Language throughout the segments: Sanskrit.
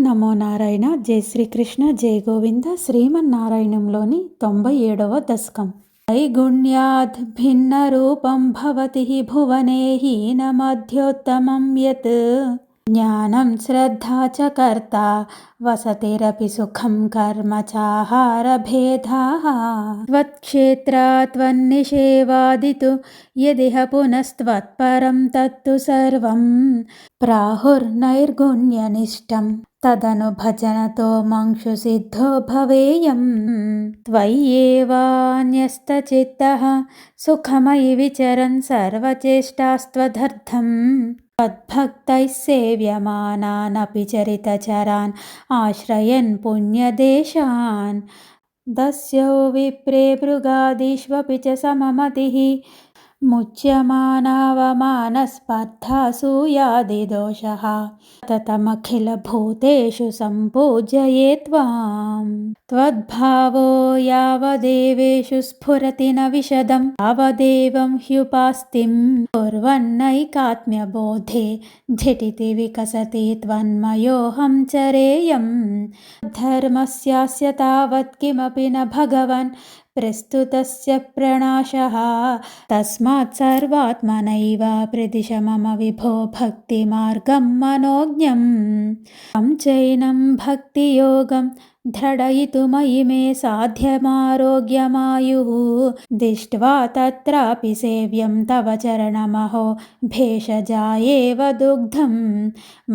నమో నారాయణ. జై శ్రీకృష్ణ, జై గోవింద. శ్రీమన్నారాయణంలోని 97వ దశకం. त्रैगुण्याद् भिन्नरूपं भवति हि भुवने हीनमध्योत्तमं यत् ज्ञानं श्रद्धा च कर्ता वसतिरपि सुखं कर्म चाहारभेदाः त्वत्क्षेत्रा त्वन्निषेवादितु यदिह पुनस्त्वत्परं तत्तु सर्वं प्राहुर्नैर्गुण्यनिष्ठं तदनु भजनतो मंशु सिद्धो भवेयम् त्वय्येवान्यस्तचित्तः सुखमयि विचरन् सर्वचेष्टास्त्वदर्थम् त्वद्भक्तैः सेव्यमानानपि चरितचरान् आश्रयन् पुण्यदेशान् दस्यो विप्रे मृगादीष्वपि च सममतिः मुच्यमानावमानस्पर्धासूयादिदोषः ततमखिलभूतेषु सम्पूजये त्वां त्वद्भावो यावदेवेषु स्फुरति न विशदं तावदेवं ह्युपास्तिं कुर्वन्नैकात्म्यबोधे झटिति विकसति त्वन्मयोऽहं चरेयम् धर्मस्यास्य तावत् किमपि न भगवन् प्रस्तुतस्य प्रणाशः तस्मात् सर्वात्मनैव प्रदिश मम विभो भक्तिमार्गं मनोज्ञं तं चैनं भक्तियोगं दृढयितुमयि मे साध्यमारोग्यमायुः दिष्ट्वा तत्रापि सेव्यं तव चरणमहो भेषजायेव दुग्धं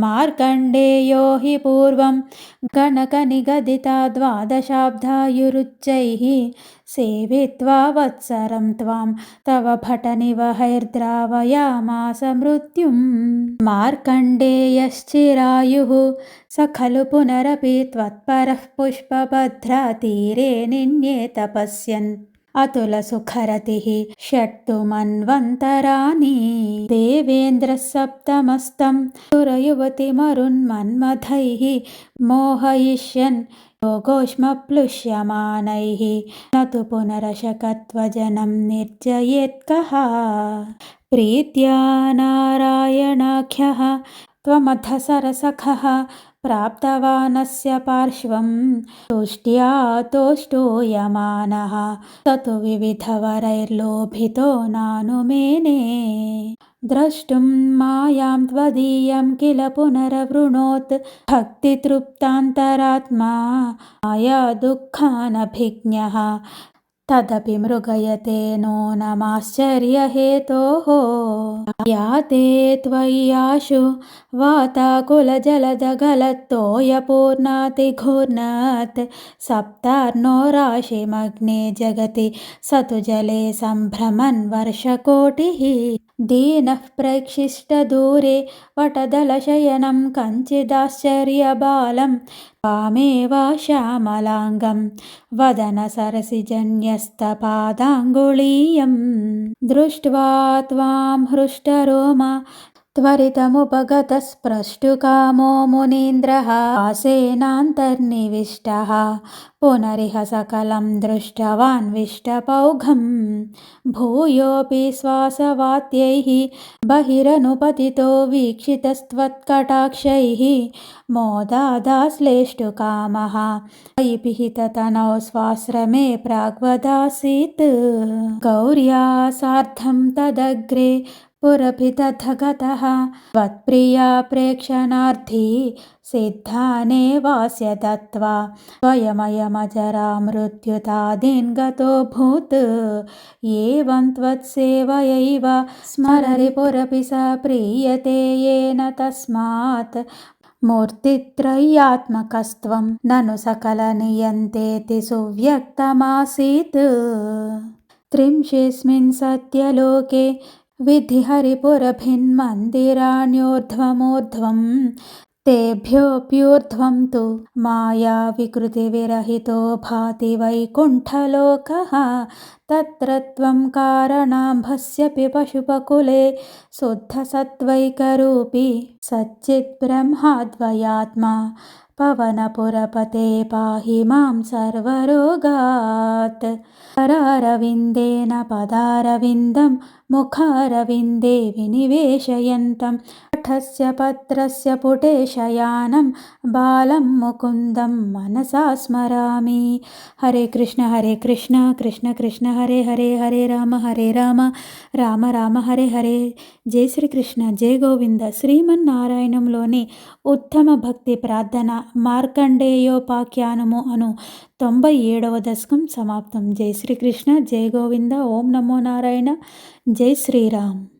मार्कण्डेयो हि पूर्वं गणकनिगदिता द्वादशाब्दायुरुच्चैः सेवित्वा वत्सरं त्वां तव भटनिवहैर्द्रावयामास मृत्युं मार्कण्डेयश्चिरायुः स खलु पुनरपि त्वत्परः पुष्पभद्रातीरे निन्ये तपस्यन् अतुलसुखरतिः षट्तु मन्वन्तराणि देवेन्द्रः सप्तमस्तं सुरयुवतिमरुन्मन्मथैः मोहयिष्यन् योगोष्मप्लुष्यमानैः न तु पुनरशकत्वजनं निर्जयेत्कः प्रीत्या नारायणाख्यः त्वमथ सरसखः प्राप्तवानस्य पार्श्वं तुष्ट्या तोष्टूयमानः स तु विविधवरैर्लोभितो नानुमेने द्रष्टुं मायां त्वदीयं किल पुनरवृणोत् भक्तितृप्तान्तरात्मा माया दुःखानभिज्ञः तदपि मृगयते नो नमाश्चर्यहेतोः याते त्वय्याशु वाताकुलजलदगलत्तोयपूर्णातिघूर्णात् सप्तार्णो राशिमग्ने जगति स तु जले सम्भ्रमन् वर्षकोटिः दीनः प्रक्षिष्टदूरे वटदलशयनं कञ्चिदाश्चर्यबालं त्वामेव श्यामलाङ्गं वदनसरसिजन्यस्तपादाङ्गुलीयं दृष्ट्वा त्वां हृष्टरोमा त्वरितमुपगतस्प्रष्टुकामो मुनीन्द्रः आसेनान्तर्निविष्टः पुनरिह सकलं दृष्टवान् विष्टपौघं भूयोऽपि श्वासवात्यैः बहिरनुपतितो वीक्षितस्त्वत्कटाक्षैः मोदादाश्लेष्टुकामः मयि पिहिततनौ स्वाश्रमे प्राग्वदासीत् गौर्या सार्धं तदग्रे पुरभिदधगतः त्वत्प्रिया प्रेक्षणार्थी सिद्धानेवास्य दत्त्वा स्वयमयमजरा मृत्युतादीन् गतोऽभूत् एवं त्वत्सेवयैव स्मररिपुरपि स प्रीयते येन तस्मात् मूर्तित्रयात्मकस्त्वं ननु सकलनियन्तेति सुव्यक्तमासीत् त्रिंशेऽस्मिन् सत्यलोके विधि हरिपुरभिन्मन्दिराण्योर्ध्वमूर्ध्वं तेभ्योऽप्यूर्ध्वं तु माया विकृतिविरहितो भाति वैकुण्ठलोकः तत्र त्वं कारणम्भस्यपि पशुपकुले शुद्धसत्त्वैकरूपी सच्चिद्ब्रह्माद्वयात्मा पवनपुरपते पाहि मां सर्वरोगात् करारविन्देन पदारविन्दं मुखारविन्दे विनिवेशयन्तं వటస్థ పత్రస్య పుటే శయానం బాలం ముకుందం మనసా స్మరామి. హరే కృష్ణ కృష్ణ కృష్ణ హరే హరే హరే రామ రామ రామ హరే హరే. జై శ్రీకృష్ణ, జై గోవింద. శ్రీమన్నారాయణంలోని ఉత్తమ భక్తి ప్రార్థన మార్కండేయోపాఖ్యానము అను 97వ దశకం సమాప్తం. జై శ్రీకృష్ణ, జై గోవింద. ఓం నమో నారాయణ. జై శ్రీరామ్.